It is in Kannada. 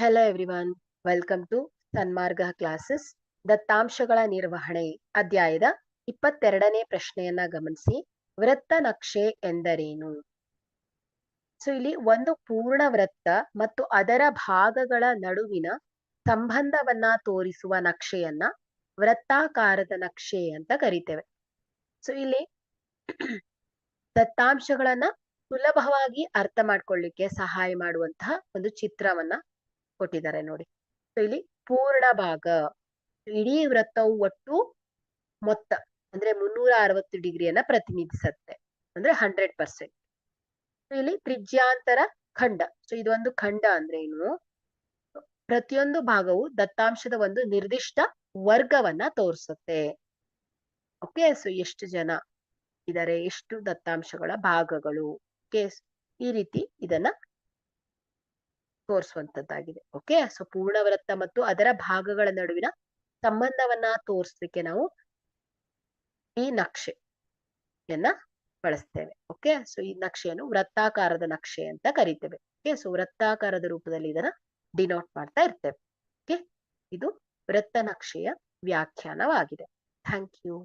Hello everyone, welcome to Sanmarga classes. ದತ್ತಾಂಶಗಳ ನಿರ್ವಹಣೆ ಅಧ್ಯಾಯದ 22ನೇ ಪ್ರಶ್ನೆಯನ್ನ ಗಮನಿಸಿ. ವೃತ್ತ ನಕ್ಷೆ ಎಂದರೇನು? ಸೊ ಇಲ್ಲಿ ಒಂದು ಪೂರ್ಣ ವೃತ್ತ ಮತ್ತು ಅದರ ಭಾಗಗಳ ನಡುವಿನ ಸಂಬಂಧವನ್ನ ತೋರಿಸುವ ನಕ್ಷೆಯನ್ನ ವೃತ್ತಾಕಾರದ ನಕ್ಷೆ ಅಂತ ಕರಿತೇವೆ. ಸೊ ಇಲ್ಲಿ ದತ್ತಾಂಶಗಳನ್ನ ಸುಲಭವಾಗಿ ಅರ್ಥ ಮಾಡ್ಕೊಳ್ಳಿಕ್ಕೆ ಸಹಾಯ ಮಾಡುವಂತಹ ಒಂದು ಚಿತ್ರವನ್ನ ಕೊಟ್ಟಿದ್ದಾರೆ ನೋಡಿ. ಸೊ ಇಲ್ಲಿ ಪೂರ್ಣ ಭಾಗ, ಇಡೀ ವೃತ್ತವು ಒಟ್ಟು ಮೊತ್ತ ಅಂದ್ರೆ 360 ಡಿಗ್ರಿಯನ್ನ ಪ್ರತಿನಿಧಿಸುತ್ತೆ, ಅಂದ್ರೆ 100%. ಇಲ್ಲಿ ತ್ರಿಜ್ಯಾಂತರ ಖಂಡ. ಸೊ ಇದೊಂದು ಖಂಡ ಅಂದ್ರೆ ಏನು? ಪ್ರತಿಯೊಂದು ಭಾಗವು ದತ್ತಾಂಶದ ಒಂದು ನಿರ್ದಿಷ್ಟ ವರ್ಗವನ್ನ ತೋರಿಸುತ್ತೆ. ಓಕೆ, ಸೊ ಎಷ್ಟು ಜನ ಇದಾರೆ, ಎಷ್ಟು ದತ್ತಾಂಶಗಳ ಭಾಗಗಳು, ಓಕೆ, ಈ ರೀತಿ ಇದನ್ನ ತೋರಿಸುವಂತದ್ದಾಗಿದೆ. ಓಕೆ, ಸೊ ಪೂರ್ಣವೃತ್ತ ಮತ್ತು ಅದರ ಭಾಗಗಳ ನಡುವಿನ ಸಂಬಂಧವನ್ನ ತೋರಿಸ್ಲಿಕ್ಕೆ ನಾವು ಈ ನಕ್ಷೆಯನ್ನ ಬಳಸ್ತೇವೆ. ಓಕೆ, ಸೊ ಈ ನಕ್ಷೆಯನ್ನು ವೃತ್ತಾಕಾರದ ನಕ್ಷೆ ಅಂತ ಕರಿತೇವೆ. ಓಕೆ, ಸೊ ವೃತ್ತಾಕಾರದ ರೂಪದಲ್ಲಿ ಇದನ್ನ ಡಿನೋಟ್ ಮಾಡ್ತಾ ಇರ್ತೇವೆ. ಓಕೆ, ಇದು ವೃತ್ತ ನಕ್ಷೆಯ ವ್ಯಾಖ್ಯಾನವಾಗಿದೆ. Thank you.